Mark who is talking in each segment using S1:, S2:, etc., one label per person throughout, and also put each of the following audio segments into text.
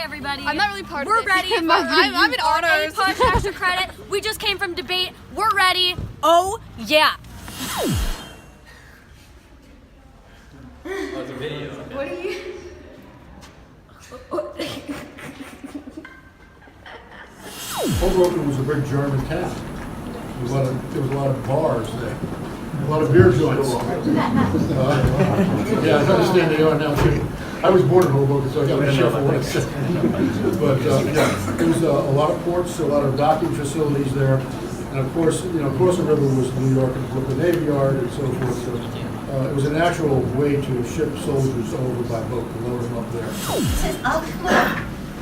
S1: everybody.
S2: I'm not really part
S1: We're
S2: of this.
S1: ready.
S2: I'm in honors.
S1: APUSH extra credit. We just came from debate. We're ready. Oh yeah.
S3: That's a video.
S2: What are you?
S4: Hoboken was a big German town. There was a lot of bars there, a lot of beer joints. Yeah, I understand they are now too. I was born in Hoboken, so I got to be careful what I say. But yeah, there was a lot of ports, a lot of docking facilities there, and of course, across the river was New York and the Brooklyn Navy Yard and so forth. So it was a natural way to ship soldiers over by boat to load them up there.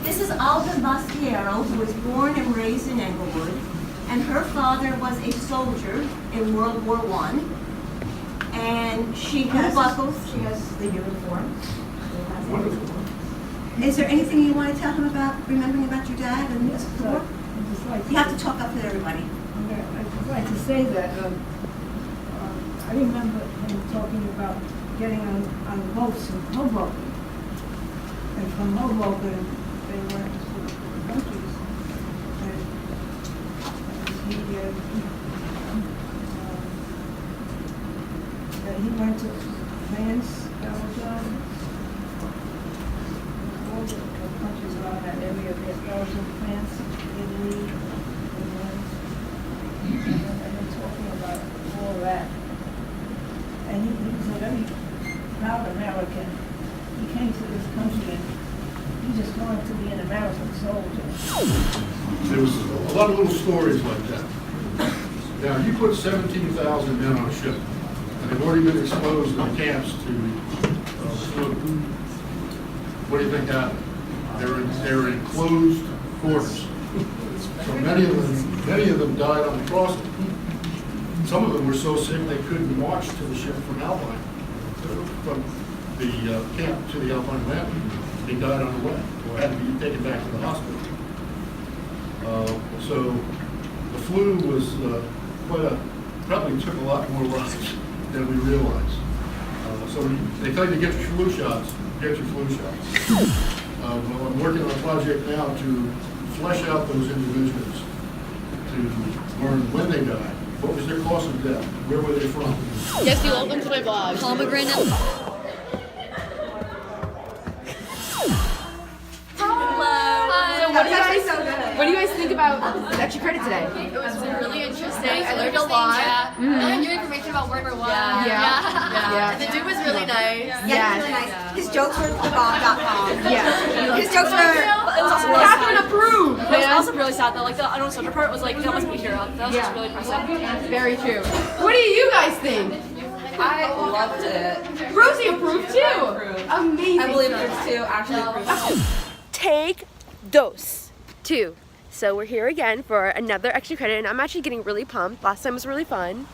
S5: This is Alda Bastiero, who was born and raised in Englewood, and her father was a soldier in World War I. And she has buckles. She has the uniform.
S4: Wonderful.
S5: Is there anything you want to tell him about remembering about your dad and the war? You have to talk up to everybody.
S6: I'd just like to say that I remember him talking about getting on boats in Hoboken, and from Hoboken they went to the countries, and he went to France, Belgium, all the countries around that area, Belgium, France, Italy, England. And they're talking about all that. And he was a very proud American. He came to this country and he just wanted to be an American soldier.
S4: There was a lot of little stories like that. Now, you put 17,000 men on a ship, and they've already been exposed in the camps to flu. What do you think happened? They were in closed quarters. So many of them died on the crossing. Some of them were so sick they couldn't march to the ship from Alpine, from the camp to the Alpine landing. They died on the way, or had to be taken back to the hospital. So the flu was probably took a lot more lives than we realized. So they tell you to get your flu shots, get your flu shots. Well, I'm working on a project now to flesh out those individuals, to learn when they died, what was their cause of death, where were they from.
S2: Yes, welcome to my blog.
S1: Pomegranate.
S2: What do you guys think about the extra credit today?
S7: It was really interesting. I learned a lot. I learned new information about World War I.
S2: Yeah.
S7: And the dude was really nice.
S2: Yeah.
S5: Really nice. His jokes were bomb.com.
S2: Yeah.
S5: His jokes were
S2: Catherine approved.
S1: It was also really sad though. Like the unknown soldier part was like that must be hero. That was just really impressive.
S2: Very true. What do you guys think?
S8: I loved it.
S2: Rosie approved too. Amazing.
S8: Emily approved too. Ashley approved too.
S2: Take dose. 2. So we're here again for another extra credit, and I'm actually getting really pumped. Last time was really fun.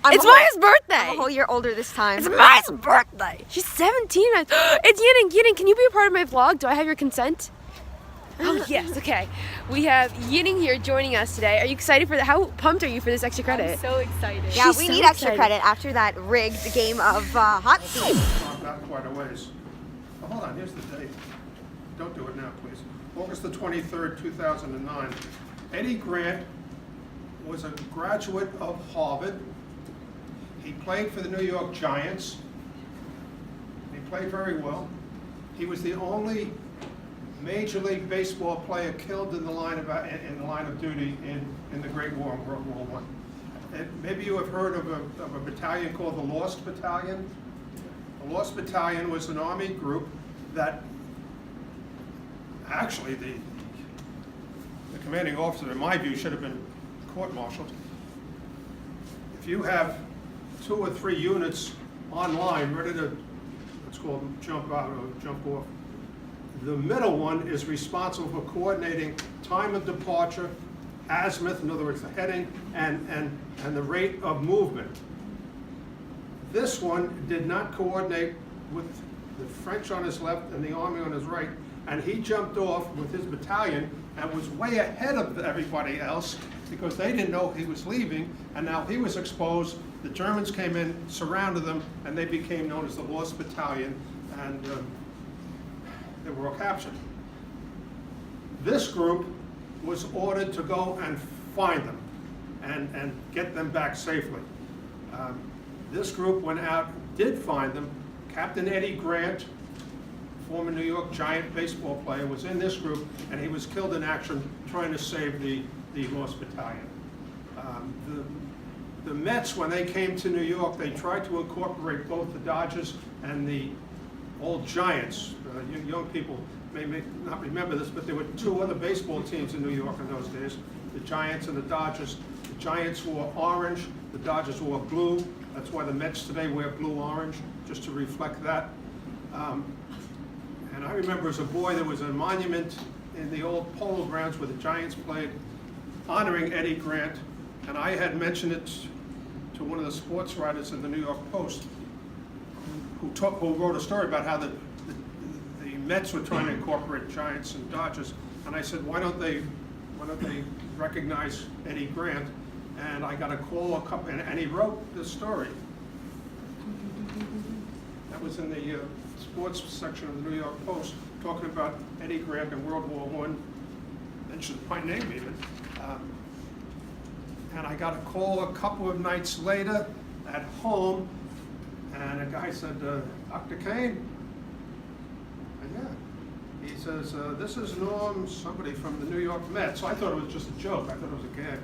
S2: It's Maya's birthday.
S5: I'm a whole year older this time.
S2: It's Maya's birthday. She's 17. It's Yining. Yining, can you be a part of my vlog? Do I have your consent? Oh yes. Okay. We have Yining here joining us today. Are you excited for that? How pumped are you for this extra credit?
S7: I'm so excited.
S5: Yeah,
S2: She's
S5: we
S2: so
S5: need extra
S2: excited.
S5: credit after that rigged game of hot seat.
S9: Not quite a ways. Oh, hold on, here's the date. Don't do it now, please. August the 23rd, 2009. Eddie Grant was a graduate of Harvard. He played for the New York Giants. He played very well. He was the only Major League Baseball player killed in the line of duty in the Great War, World War I. And maybe you have heard of a battalion called the Lost Battalion. The Lost Battalion was an Army group that actually the commanding officer, in my view, should have been court-martialed. If you have 2 or 3 units online ready to, let's call them jump out or jump off, the middle one is responsible for coordinating time of departure, azimuth, in other words, the heading, and the rate of movement. This one did not coordinate with the French on his left and the Army on his right, and he jumped off with his battalion and was way ahead of everybody else because they didn't know he was leaving, and now he was exposed. The Germans came in, surrounded them, and they became known as the Lost Battalion, and they were all captured. This group was ordered to go and find them and get them back safely. This group went out, did find them. Captain Eddie Grant, former New York Giant baseball player, was in this group, and he was killed in action trying to save the lost battalion. The Mets, when they came to New York, they tried to incorporate both the Dodgers and the old Giants. Young people may not remember this, but there were two other baseball teams in New York in those days, the Giants and the Dodgers. The Giants wore orange, the Dodgers wore blue. That's why the Mets today wear blue-orange, just to reflect that. And I remember as a boy, there was a monument in the old Polo Grounds where the Giants played, honoring Eddie Grant, and I had mentioned it to one of the sports writers in the New York Post, who wrote a story about how the Mets were trying to incorporate Giants and Dodgers, and I said, why don't they recognize Eddie Grant? And I got a call, and he wrote this story. That was in the sports section of the New York Post, talking about Eddie Grant in World War I, mentioned my name even. And I got a call a couple of nights later at home, and a guy said, Dr. Kane? And yeah. He says, this is Norm, somebody from the New York Mets. So I thought it was just a joke. I thought it was a gag,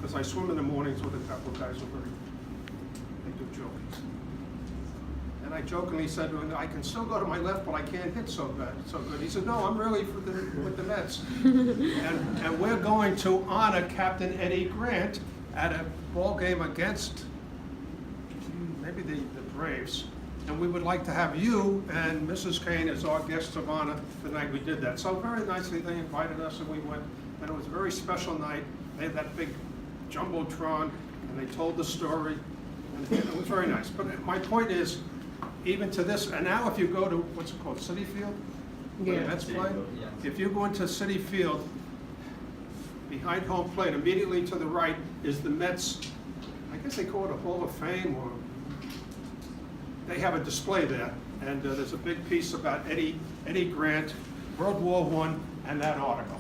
S9: because I swim in the mornings with a couple of guys who they do jokings. And I jokingly said to him, I can still go to my left, but I can't hit so good. He said, no, I'm really with the Mets. and we're going to honor Captain Eddie Grant at a ball game against maybe the Braves. And we would like to have you and Mrs. Kane as our guests of honor the night we did that. So very nicely, they invited us and we went. And it was a very special night. They had that big Jumbotron, and they told the story. And it was very nice. But my point is, even to this, and now if you go to, what's it called, Citi Field? Where the Mets play? If you go into Citi Field, behind home plate, immediately to the right is the Mets, I guess they call it a Hall of Fame, or they have a display there. And there's a big piece about Eddie Grant, World War I, and that article.